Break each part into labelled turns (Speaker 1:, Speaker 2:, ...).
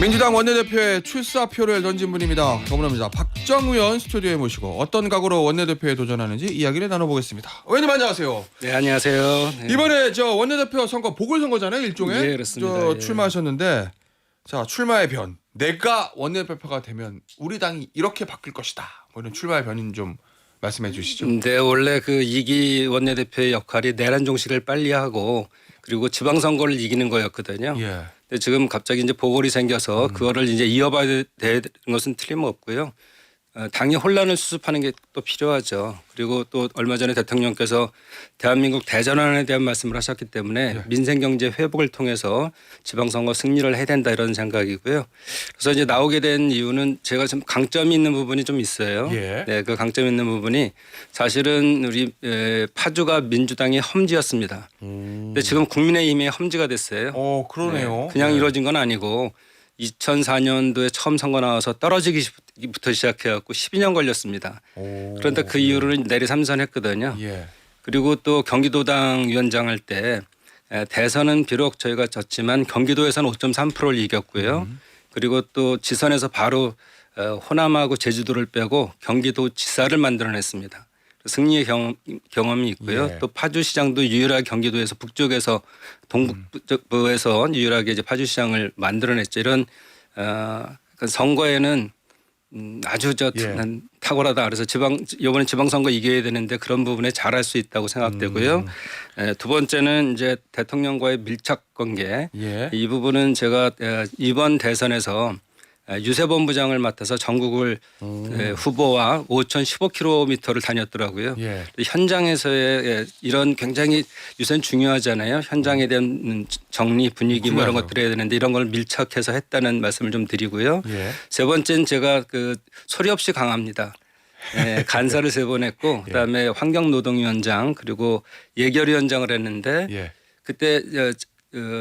Speaker 1: 민주당 원내대표의 출사표를 던진 분입니다. 더불어민주당 박정우 의원 스튜디오에 모시고 어떤 각오로 원내대표에 도전하는지 이야기를 나눠보겠습니다. 의원님 안녕하세요.
Speaker 2: 네, 안녕하세요. 네.
Speaker 1: 이번에 저 원내대표 선거 보궐선거잖아요, 일종의.
Speaker 2: 네, 그렇습니다.
Speaker 1: 저
Speaker 2: 예.
Speaker 1: 출마하셨는데 자 출마의 변. 내가 원내대표가 되면 우리 당이 이렇게 바뀔 것이다. 뭐 이런 출마의 변인 좀 말씀해 주시죠.
Speaker 2: 네, 원래 그 2기 원내대표의 역할이 내란 종식을 빨리 하고 그리고 지방선거를 이기는 거였거든요.
Speaker 1: 예.
Speaker 2: 근데 지금 갑자기 이제 보궐이 생겨서 그거를 이제 이어봐야 되는 것은 틀림없고요. 당이 혼란을 수습하는 게 또 필요하죠. 그리고 또 얼마 전에 대통령께서 대한민국 대전환에 대한 말씀을 하셨기 때문에
Speaker 1: 네.
Speaker 2: 민생경제 회복을 통해서 지방선거 승리를 해야 된다 이런 생각이고요. 그래서 이제 나오게 된 이유는 제가 좀 강점이 있는 부분이 좀 있어요.
Speaker 1: 예.
Speaker 2: 네, 그 강점 있는 부분이 사실은 우리 파주가 민주당의 험지였습니다. 근데 지금 국민의힘의 험지가 됐어요.
Speaker 1: 그러네요.
Speaker 2: 그냥
Speaker 1: 네.
Speaker 2: 이루어진 건 아니고 2004년도에 처음 선거 나와서 떨어지기부터 시작해갖고 12년 걸렸습니다. 그런데 그 이후로는 내리 삼선했거든요.
Speaker 1: 예.
Speaker 2: 그리고 또 경기도당 위원장 할 때 대선은 비록 저희가 졌지만 경기도에서는 5.3%를 이겼고요. 그리고 또 지선에서 바로 호남하고 제주도를 빼고 경기도 지사를 만들어냈습니다. 승리의 경험이 있고요.
Speaker 1: 예.
Speaker 2: 또 파주시장도 유일하게 경기도에서 북쪽에서 동북부에서 유일하게 이제 파주시장을 만들어냈죠. 이런 그 선거에는 아주
Speaker 1: 예.
Speaker 2: 탁월하다. 그래서 이번에 지방선거 이겨야 되는데 그런 부분에 잘할 수 있다고 생각되고요. 두 번째는 이제 대통령과의 밀착 관계.
Speaker 1: 예.
Speaker 2: 이 부분은 제가 이번 대선에서 유세본부장을 맡아서 전국을 후보와 5,015km를 다녔더라고요.
Speaker 1: 예.
Speaker 2: 현장에서의 이런 굉장히 유세는 중요하잖아요. 현장에 대한 정리 분위기 뭐 이런
Speaker 1: 중요하죠.
Speaker 2: 것들 해야 되는데 이런 걸 밀착해서 했다는 말씀을 좀 드리고요.
Speaker 1: 예.
Speaker 2: 세 번째는 제가 그 소리 없이 강합니다. 네, 간사를 3번 했고 그다음에 환경노동위원장 그리고 예결위원장을 했는데
Speaker 1: 예.
Speaker 2: 그때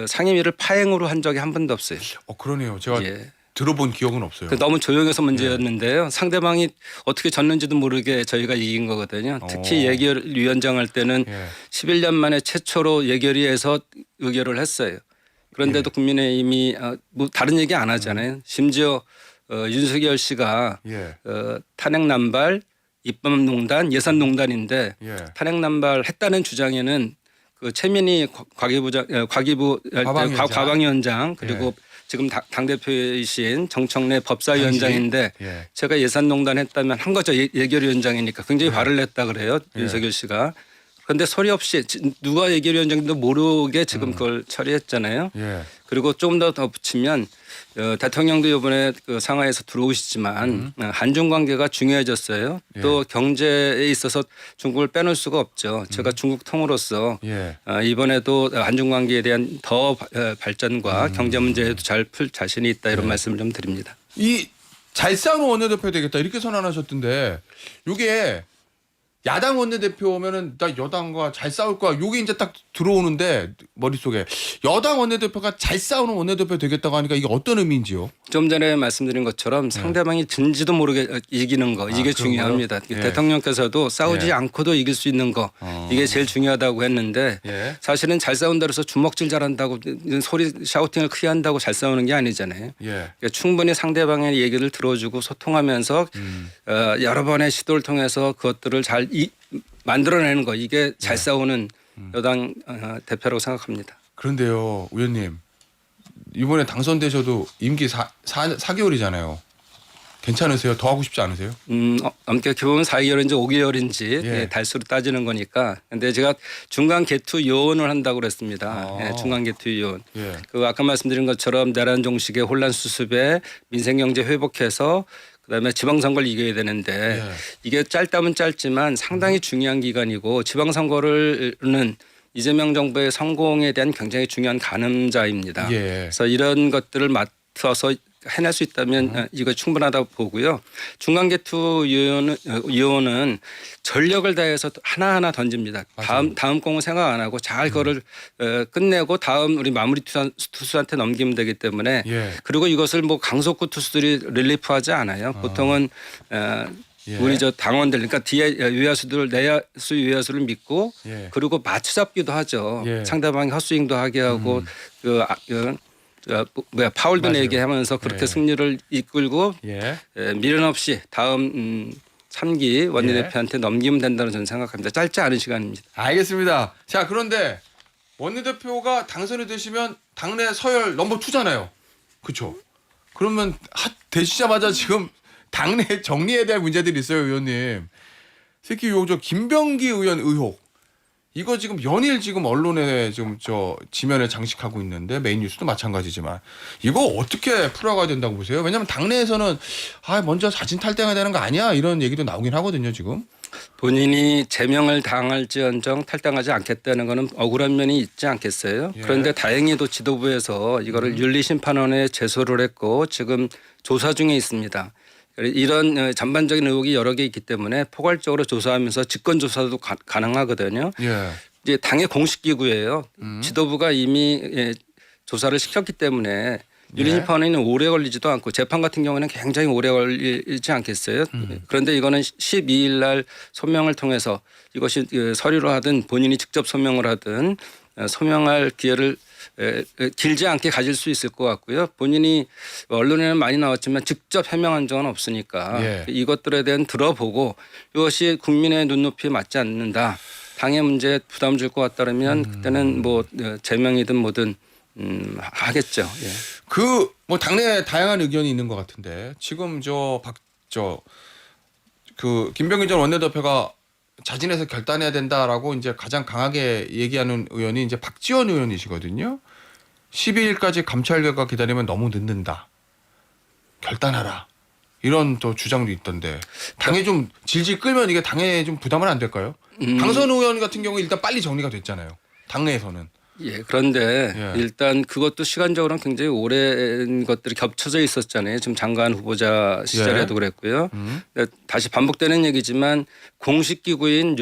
Speaker 2: 상임위를 파행으로 한 적이 한 번도 없어요.
Speaker 1: 그러네요. 제가
Speaker 2: 예.
Speaker 1: 들어본 기억은 없어요.
Speaker 2: 너무 조용해서 문제였는데요. 상대방이 어떻게 졌는지도 모르게 저희가 이긴 거거든요. 특히 예결위원장 할 때는
Speaker 1: 예.
Speaker 2: 11년 만에 최초로 예결위에서 의결을 했어요. 그런데도 국민의힘이 뭐 다른 얘기 안 하잖아요. 심지어 윤석열 씨가
Speaker 1: 예.
Speaker 2: 탄핵 남발, 입법농단, 예산농단인데
Speaker 1: 예.
Speaker 2: 탄핵 남발 했다는 주장에는 그 최민희 과기부 과방위원장 그리고 지금 당대표이신 정청래 법사위원장인데
Speaker 1: 예.
Speaker 2: 제가 예산농단 했다면 한 거죠. 예결위원장이니까 굉장히 화를 냈다 그래요. 윤석열 씨가. 그런데 소리 없이 누가 예결위원장인지도 모르게 지금 그걸 처리했잖아요.
Speaker 1: 예.
Speaker 2: 그리고 조금 더 붙이면 대통령도 이번에 그 상하이에서 들어오시지만 한중 관계가 중요해졌어요.
Speaker 1: 예.
Speaker 2: 또 경제에 있어서 중국을 빼놓을 수가 없죠. 제가 중국 통으로서
Speaker 1: 예.
Speaker 2: 이번에도 한중 관계에 대한 더 발전과 경제 문제에도 잘 풀 자신이 있다 이런 말씀을 좀 드립니다.
Speaker 1: 이 잘 싸우는 원내대표 되겠다 이렇게 선언하셨던데 이게 야당 원내대표면은 나 여당과 잘 싸울 거야. 요게 이제 딱 들어오는데 머릿속에 여당 원내대표가 잘 싸우는 원내대표 되겠다고 하니까 이게 어떤 의미인지요?
Speaker 2: 좀 전에 말씀드린 것처럼 상대방이 진지도 모르게 이기는 거 이게
Speaker 1: 그런
Speaker 2: 중요합니다.
Speaker 1: 거요? 예.
Speaker 2: 대통령께서도 싸우지
Speaker 1: 예.
Speaker 2: 않고도 이길 수 있는 거 이게 제일 중요하다고 했는데
Speaker 1: 예.
Speaker 2: 사실은 잘 싸운다 그래서 주먹질 잘한다고 소리 샤우팅을 크게 한다고 잘 싸우는 게 아니잖아요.
Speaker 1: 예.
Speaker 2: 그러니까 충분히 상대방의 얘기를 들어주고 소통하면서 여러 번의 시도를 통해서 그것들을 잘 만들어내는 거 이게 잘 싸우는 여당 대표라고 생각합니다.
Speaker 1: 그런데요, 의원님 이번에 당선되셔도 임기 4개월이잖아요. 괜찮으세요? 더 하고 싶지 않으세요?
Speaker 2: 엄격히 보면 4개월인지 5개월인지
Speaker 1: 예.
Speaker 2: 달수로 따지는 거니까. 근데 제가 중간 개투 요원을 한다고 그랬습니다. 예, 중간 개투 요원.
Speaker 1: 예.
Speaker 2: 그 아까 말씀드린 것처럼 내란 종식의 혼란 수습에 민생경제 회복해서 그다음에 지방선거를 이겨야 되는데
Speaker 1: 예.
Speaker 2: 이게 짧다면 짧지만 상당히 중요한 기간이고 지방선거는 이재명 정부의 성공에 대한 굉장히 중요한 가늠자입니다.
Speaker 1: 예.
Speaker 2: 그래서 이런 것들을 맡아서 해낼 수 있다면 이거 충분하다고 보고요. 중간개투 요원은 전력을 다해서 하나하나 던집니다. 다음 공은 생각 안 하고 잘 그거를 끝내고 다음 우리 마무리 투수한테 넘기면 되기 때문에
Speaker 1: 예.
Speaker 2: 그리고 이것을 뭐 강속구 투수들이 릴리프하지 않아요. 보통은
Speaker 1: 예.
Speaker 2: 우리 저 당원들 그러니까 뒤에 외야수들 내야수 외야수를 믿고
Speaker 1: 예.
Speaker 2: 그리고 맞춰잡기도 하죠.
Speaker 1: 예.
Speaker 2: 상대방이 헛스윙도 하게 하고 파울도
Speaker 1: 맞아요.
Speaker 2: 내게 하면서 그렇게
Speaker 1: 예.
Speaker 2: 승리를 이끌고
Speaker 1: 예.
Speaker 2: 미련 없이 다음 3기 원내대표한테 넘기면 된다고 저는 생각합니다. 짧지 않은 시간입니다.
Speaker 1: 알겠습니다. 자, 그런데 원내대표가 당선이 되시면 당내 서열 넘버 2잖아요. 그렇죠? 그러면 되시자마자 지금 당내 정리에 대한 문제들이 있어요, 의원님. 특히 요 김병기 의원 의혹. 이거 지금 연일 지금 언론에 지금 지면에 장식하고 있는데 메인 뉴스도 마찬가지지만 이거 어떻게 풀어가야 된다고 보세요? 왜냐하면 당내에서는 먼저 사진 탈당해야 되는 거 아니야 이런 얘기도 나오긴 하거든요 지금.
Speaker 2: 본인이 제명을 당할지언정 탈당하지 않겠다는 것은 억울한 면이 있지 않겠어요?
Speaker 1: 예.
Speaker 2: 그런데 다행히도 지도부에서 이거를 윤리심판원에 제소를 했고 지금 조사 중에 있습니다. 이런 전반적인 의혹이 여러 개 있기 때문에 포괄적으로 조사하면서 직권 조사도 가능하거든요.
Speaker 1: 예.
Speaker 2: 이제 당의 공식 기구예요. 지도부가 이미 조사를 시켰기 때문에 윤리심판원은 오래 걸리지도 않고 재판 같은 경우는 굉장히 오래 걸리지 않겠어요. 그런데 이거는 12일 날 소명을 통해서 이것이 서류로 하든 본인이 직접 소명을 하든 소명할 기회를 길지 않게 가질 수 있을 것 같고요. 본인이 언론에는 많이 나왔지만 직접 해명한 적은 없으니까
Speaker 1: 예.
Speaker 2: 이것들에 대한 들어보고 이것이 국민의 눈높이에 맞지 않는다. 당의 문제에 부담 줄 것 같다면 그때는 뭐 제명이든 뭐든 하겠죠. 예.
Speaker 1: 뭐 당내 다양한 의견이 있는 것 같은데 지금 김병기 전 원내대표가 자진해서 결단해야 된다라고 이제 가장 강하게 얘기하는 의원이 이제 박지원 의원이시거든요. 12일까지 감찰 결과 기다리면 너무 늦는다. 결단하라. 이런 또 주장도 있던데 당에 좀 질질 끌면 이게 당에 좀 부담은 안 될까요? 당선 의원 같은 경우 일단 빨리 정리가 됐잖아요. 당내에서는.
Speaker 2: 예, 그런데
Speaker 1: 예.
Speaker 2: 일단 그것도 시간적으로는 굉장히 오랜 것들이 겹쳐져 있었잖아요. 지금 장관 후보자 시절에도 그랬고요. 다시 반복되는 얘기지만 공식 기구인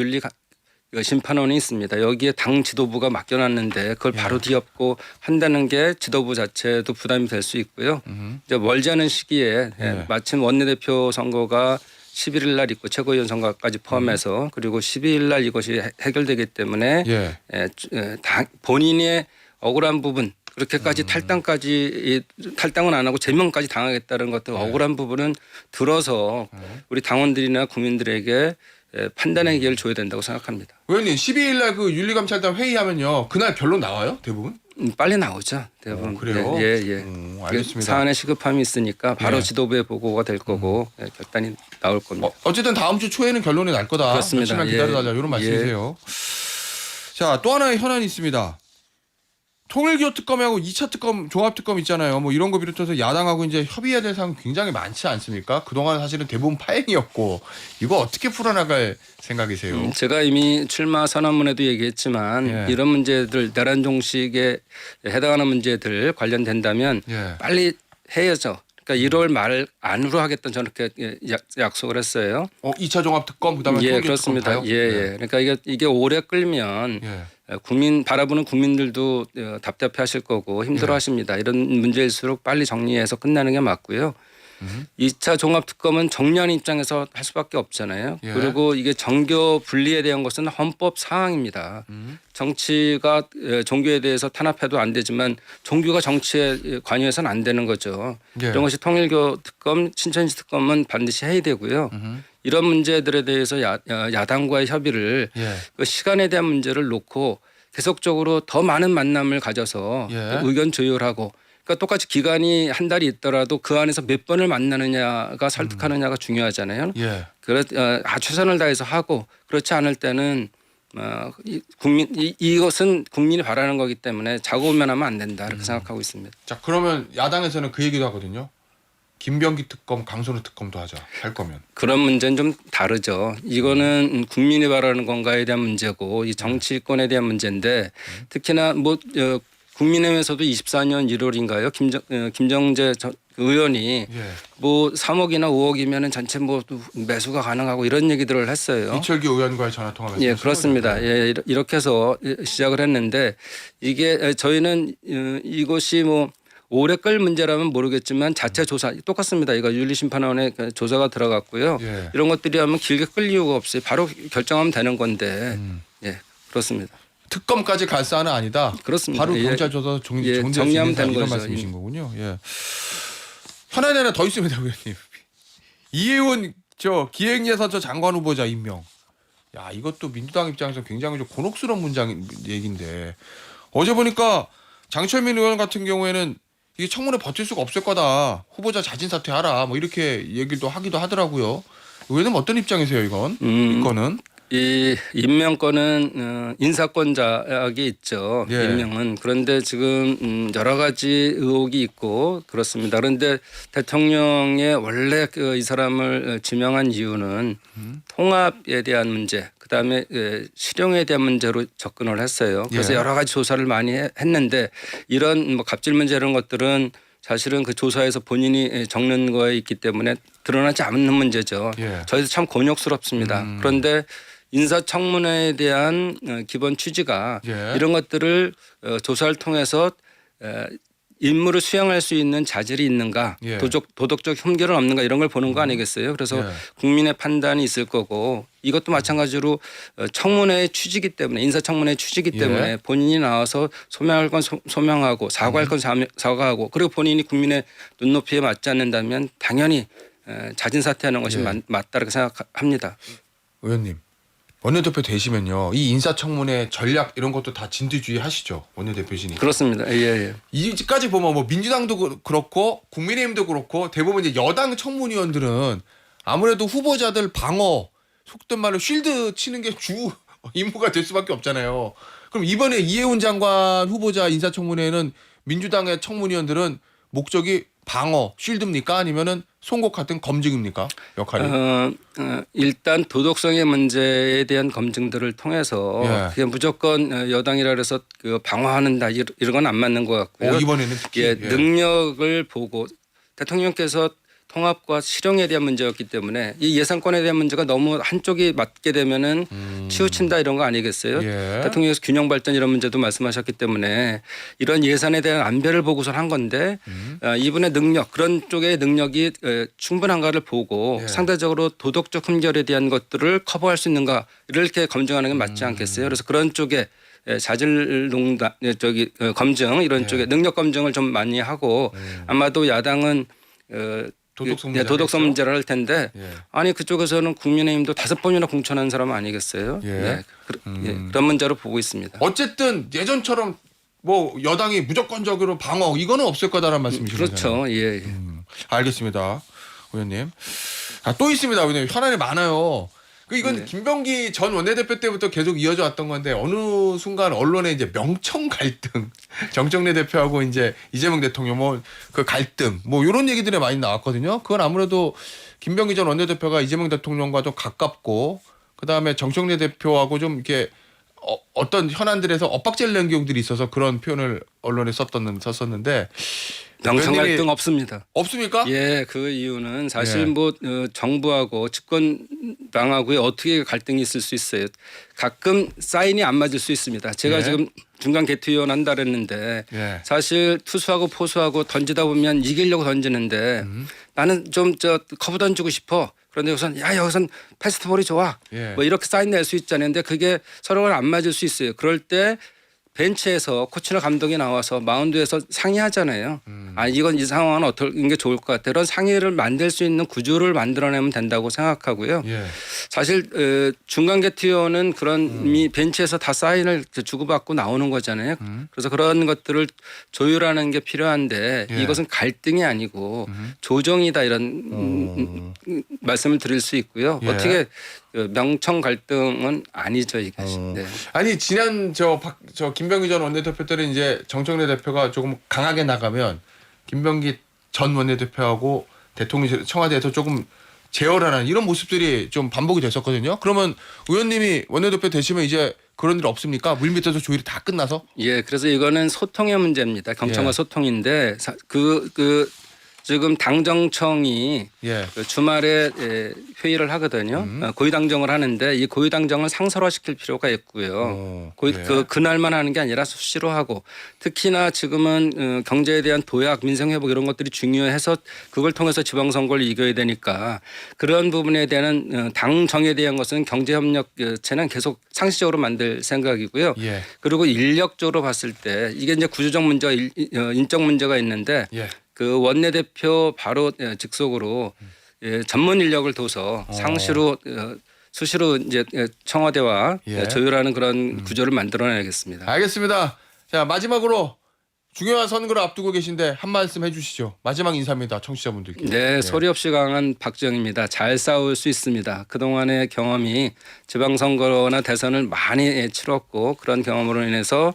Speaker 2: 심판원이 있습니다. 여기에 당 지도부가 맡겨놨는데 그걸 바로 뒤엎고 한다는 게 지도부 자체도 부담이 될 수 있고요. 이제 멀지 않은 시기에
Speaker 1: 예.
Speaker 2: 마침 원내대표 선거가 11일 날 있고 최고위원 선거까지 포함해서 그리고 12일 날 이것이 해결되기 때문에
Speaker 1: 예.
Speaker 2: 본인의 억울한 부분 그렇게까지 탈당은 안 하고 제명까지 당하겠다는 것도 억울한 부분은 들어서 우리 당원들이나 국민들에게 판단의 기회를 줘야 된다고 생각합니다.
Speaker 1: 의원님 12일 날 그 윤리감찰단 회의하면요. 그날 결론 나와요? 대부분?
Speaker 2: 빨리 나오죠. 대부분.
Speaker 1: 그래요?
Speaker 2: 예.
Speaker 1: 알겠습니다.
Speaker 2: 사안의 시급함이 있으니까 바로
Speaker 1: 예.
Speaker 2: 지도부에 보고가 될 거고 결단이 나올 겁니다.
Speaker 1: 어쨌든 다음 주 초에는 결론이 날 거다.
Speaker 2: 그렇습니다.
Speaker 1: 며칠만 기다려달라 이런 말씀이세요. 자, 또 하나의 현안이 있습니다. 통일교 특검하고 2차 특검, 종합특검 있잖아요. 뭐 이런 거 비롯해서 야당하고 이제 협의해야 될 사항 굉장히 많지 않습니까? 그동안 사실은 대부분 파행이었고 이거 어떻게 풀어나갈 생각이세요?
Speaker 2: 제가 이미 출마 선언문에도 얘기했지만
Speaker 1: 예.
Speaker 2: 이런 문제들 내란 종식에 해당하는 문제들 관련된다면
Speaker 1: 예.
Speaker 2: 빨리 해야죠. 그러니까 1월 말 안으로 하겠다는 저렇게 약속을 했어요.
Speaker 1: 2차 종합특검 그다음에
Speaker 2: 예,
Speaker 1: 통일교
Speaker 2: 그렇습니다.
Speaker 1: 특검 다요?
Speaker 2: 예. 그러니까 이게 오래 끌면
Speaker 1: 예.
Speaker 2: 바라보는 국민들도 답답해하실 거고 힘들어하십니다. 이런 문제일수록 빨리 정리해서 끝나는 게 맞고요. 2차 종합특검은 정리하는 입장에서 할 수밖에 없잖아요.
Speaker 1: 예.
Speaker 2: 그리고 이게 정교 분리에 대한 것은 헌법 사항입니다. 정치가 종교에 대해서 탄압해도 안 되지만 종교가 정치에 관여해서는 안 되는 거죠.
Speaker 1: 예.
Speaker 2: 이런 것이 통일교 특검, 신천지 특검은 반드시 해야 되고요. 이런 문제들에 대해서 야당과의 협의를
Speaker 1: 예.
Speaker 2: 그 시간에 대한 문제를 놓고 계속적으로 더 많은 만남을 가져서
Speaker 1: 예.
Speaker 2: 의견 조율하고 그러니까 똑같이 기간이 한 달이 있더라도 그 안에서 몇 번을 만나느냐가 설득하느냐가 중요하잖아요.
Speaker 1: 예.
Speaker 2: 최선을 다해서 하고 그렇지 않을 때는 이것은 국민이 바라는 거기 때문에 자고우면하면 안 된다 이렇게 생각하고 있습니다.
Speaker 1: 자, 그러면 야당에서는 그 얘기도 하거든요. 김병기 특검, 강선우 특검도 하자. 할 거면.
Speaker 2: 그런 문제는 좀 다르죠. 이거는 국민이 바라는 건가에 대한 문제고 이 정치권에 대한 문제인데 특히나 국민의힘에서도 24년 1월인가요? 김정재 의원이
Speaker 1: 예.
Speaker 2: 뭐 3억이나 5억이면은 전체 뭐 매수가 가능하고 이런 얘기들을 했어요.
Speaker 1: 이철규 의원과의 전화 통화에서.
Speaker 2: 예, 그렇습니다. 예, 이렇게 해서 시작을 했는데 이게 저희는 이것이 뭐 오래 끌 문제라면 모르겠지만 자체 조사 똑같습니다. 이거 윤리심판원에 조사가 들어갔고요.
Speaker 1: 예.
Speaker 2: 이런 것들이 하면 길게 끌 이유가 없어요. 바로 결정하면 되는 건데 예, 그렇습니다.
Speaker 1: 특검까지 갈 사안은 아니다.
Speaker 2: 그렇습니다.
Speaker 1: 바로
Speaker 2: 예.
Speaker 1: 경찰 줘서
Speaker 2: 정리하면
Speaker 1: 정리하면
Speaker 2: 되는
Speaker 1: 이런
Speaker 2: 거죠.
Speaker 1: 말씀이신 거군요. 예. 현안이 하나 더 있습니다, 의원님. 이혜원 기획예산처 장관 후보자 임명. 야, 이것도 민주당 입장에서 굉장히 좀 곤혹스러운 얘기인데 어제 보니까 장철민 의원 같은 경우에는 이게 청문회 버틸 수가 없을 거다. 후보자 자진 사퇴하라. 뭐 이렇게 얘기도 하기도 하더라고요. 의원님 어떤 입장이세요, 이건? 이거는?
Speaker 2: 이 임명권은 인사권 자격이 있죠.
Speaker 1: 예.
Speaker 2: 임명은. 그런데 지금 여러 가지 의혹이 있고 그렇습니다. 그런데 대통령의 원래 이 사람을 지명한 이유는 통합에 대한 문제, 그다음에 실용에 대한 문제로 접근을 했어요. 그래서
Speaker 1: 예.
Speaker 2: 여러 가지 조사를 많이 했는데 이런 뭐 갑질 문제 이런 것들은 사실은 그 조사에서 본인이 적는 거에 있기 때문에 드러나지 않는 문제죠.
Speaker 1: 예.
Speaker 2: 저희도 참 곤욕스럽습니다. 그런데 인사청문회에 대한 기본 취지가
Speaker 1: 예.
Speaker 2: 이런 것들을 조사를 통해서 임무를 수행할 수 있는 자질이 있는가,
Speaker 1: 예.
Speaker 2: 도덕적 흠결은 없는가 이런 걸 보는 거 아니겠어요? 그래서
Speaker 1: 예.
Speaker 2: 국민의 판단이 있을 거고 이것도 마찬가지로 청문회의 취지이기 때문에 인사청문회의 취지이기
Speaker 1: 예.
Speaker 2: 때문에 본인이 나와서 소명할 건 소명하고 사과할 건 사과하고 그리고 본인이 국민의 눈높이에 맞지 않는다면 당연히 자진 사퇴하는 것이
Speaker 1: 예.
Speaker 2: 맞다고 생각합니다.
Speaker 1: 의원님. 원내대표 되시면요. 이 인사청문회 전략 이런 것도 다 진두지휘 하시죠. 원내대표시니까.
Speaker 2: 그렇습니다. 예.
Speaker 1: 이까지 보면 뭐 민주당도 그렇고 국민의힘도 그렇고 대부분 이제 여당 청문위원들은 아무래도 후보자들 방어 속된 말로 쉴드 치는 게 주 임무가 될 수밖에 없잖아요. 그럼 이번에 이혜훈 장관 후보자 인사청문회에는 민주당의 청문위원들은 목적이 방어 쉴드입니까? 아니면은 송곳 같은 검증입니까? 역할이?
Speaker 2: 일단 도덕성의 문제에 대한 검증들을 통해서
Speaker 1: 예.
Speaker 2: 그냥 무조건 여당이라 해서 그 방어하는다 이런 건 안 맞는 것 같고요.
Speaker 1: 이번에는 특히
Speaker 2: 예, 능력을 보고 대통령께서 통합과 실용에 대한 문제였기 때문에 이 예산권에 대한 문제가 너무 한쪽이 맞게 되면은 치우친다 이런 거 아니겠어요?
Speaker 1: 예.
Speaker 2: 대통령께서 균형 발전 이런 문제도 말씀하셨기 때문에 이런 예산에 대한 안배를 보고선 한 건데 이분의 능력 그런 쪽의 능력이 충분한가를 보고
Speaker 1: 예.
Speaker 2: 상대적으로 도덕적 흠결에 대한 것들을 커버할 수 있는가 이렇게 검증하는 게 맞지 않겠어요? 그래서 그런 쪽에 자질 농단 검증 이런 쪽에 능력 검증을 좀 많이 하고 아마도 야당은 도덕성 문제를 할 텐데
Speaker 1: 예.
Speaker 2: 아니 그쪽에서는 국민의힘도 5번이나 공천한 사람 아니겠어요?
Speaker 1: 예.
Speaker 2: 네. 그런 문제로 보고 있습니다.
Speaker 1: 어쨌든 예전처럼 뭐 여당이 무조건적으로 방어 이거는 없을 거다라는 말씀이신 거잖아요.
Speaker 2: 그렇죠. 예.
Speaker 1: 알겠습니다, 의원님. 또 있습니다, 의원님. 현안이 많아요. 이건
Speaker 2: 네.
Speaker 1: 김병기 전 원내대표 때부터 계속 이어져 왔던 건데 어느 순간 언론에 이제 명청 갈등, 정청래 대표하고 이제 이재명 대통령 뭐 그 갈등 뭐 이런 얘기들이 많이 나왔거든요. 그건 아무래도 김병기 전 원내대표가 이재명 대통령과 좀 가깝고 그 다음에 정청래 대표하고 좀 이렇게 어떤 현안들에서 엇박질 낸 경우들이 있어서 그런 표현을 언론에 썼었는데
Speaker 2: 명청
Speaker 1: 의원님이
Speaker 2: 갈등 없습니다.
Speaker 1: 없습니까?
Speaker 2: 예, 그 이유는 사실
Speaker 1: 예.
Speaker 2: 뭐 정부하고 집권당하고 어떻게 갈등이 있을 수 있어요. 가끔 사인이 안 맞을 수 있습니다. 제가
Speaker 1: 예.
Speaker 2: 지금 중간 개투위원 한다 그랬는데
Speaker 1: 예.
Speaker 2: 사실 투수하고 포수하고 던지다 보면 이기려고 던지는데 나는 좀 커브 던지고 싶어. 그런데 우선 여기선 패스트볼이 좋아.
Speaker 1: 예.
Speaker 2: 뭐 이렇게 사인 낼 수 있잖아요. 근데 그게 서로가 안 맞을 수 있어요. 그럴 때 벤치에서 코치나 감독이 나와서 마운드에서 상의하잖아요. 이건 이 상황은 어떻게 게 좋을 것 같아. 이런 상의를 만들 수 있는 구조를 만들어내면 된다고 생각하고요.
Speaker 1: 예.
Speaker 2: 사실 중간 개투위원은 그런 이미 벤치에서 다 사인을 주고받고 나오는 거잖아요. 그래서 그런 것들을 조율하는 게 필요한데
Speaker 1: 예.
Speaker 2: 이것은 갈등이 아니고 조정이다 이런 말씀을 드릴 수 있고요.
Speaker 1: 예.
Speaker 2: 어떻게 명청 갈등은 아니죠 이게. 네.
Speaker 1: 아니 지난 저 김병기 전 원내대표 때는 이제 정청래 대표가 조금 강하게 나가면 김병기 전 원내대표하고 대통령 청와대에서 조금 제어하는 이런 모습들이 좀 반복이 됐었거든요. 그러면 의원님이 원내대표 되시면 이제 그런 일 없습니까? 물밑에서 조율이 다 끝나서?
Speaker 2: 예, 그래서 이거는 소통의 문제입니다. 경청과
Speaker 1: 예.
Speaker 2: 소통인데 지금 당정청이
Speaker 1: 예.
Speaker 2: 그 주말에 회의를 하거든요. 고위당정을 하는데 이 고위당정을 상설화시킬 필요가 있고요.
Speaker 1: 예.
Speaker 2: 그날만 하는 게 아니라 수시로 하고 특히나 지금은 경제에 대한 도약, 민생회복 이런 것들이 중요해서 그걸 통해서 지방선거를 이겨야 되니까 그런 부분에 대한 당정에 대한 것은 경제협력체는 계속 상시적으로 만들 생각이고요.
Speaker 1: 예.
Speaker 2: 그리고 인력적으로 봤을 때 이게 이제 구조적 문제와 인적 문제가 있는데
Speaker 1: 예.
Speaker 2: 그 원내대표 바로 직속으로 전문 인력을 둬서 상시로 수시로 이제 청와대와
Speaker 1: 예.
Speaker 2: 조율하는 그런 구조를 만들어내야겠습니다.
Speaker 1: 알겠습니다. 자, 마지막으로 중요한 선거를 앞두고 계신데 한 말씀 해주시죠. 마지막 인사입니다. 청취자분들께.
Speaker 2: 네, 소리 없이 강한 박정희입니다. 잘 싸울 수 있습니다. 그동안의 경험이 지방선거나 대선을 많이 치렀고 그런 경험으로 인해서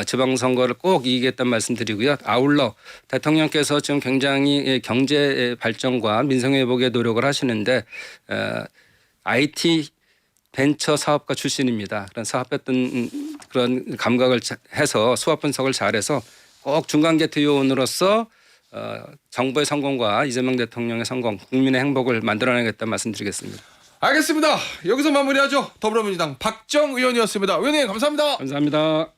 Speaker 2: 지방선거를 꼭 이기겠다는 말씀드리고요. 아울러 대통령께서 지금 굉장히 경제 발전과 민생회복에 노력을 하시는데 IT 벤처 사업가 출신입니다. 그런 사업했던 그런 감각을 해서 수합 분석을 잘해서 꼭 중간계트 요원으로서 정부의 성공과 이재명 대통령의 성공, 국민의 행복을 만들어내겠다는 말씀드리겠습니다.
Speaker 1: 알겠습니다. 여기서 마무리하죠. 더불어민주당 박정 의원이었습니다. 의원님 감사합니다.
Speaker 2: 감사합니다.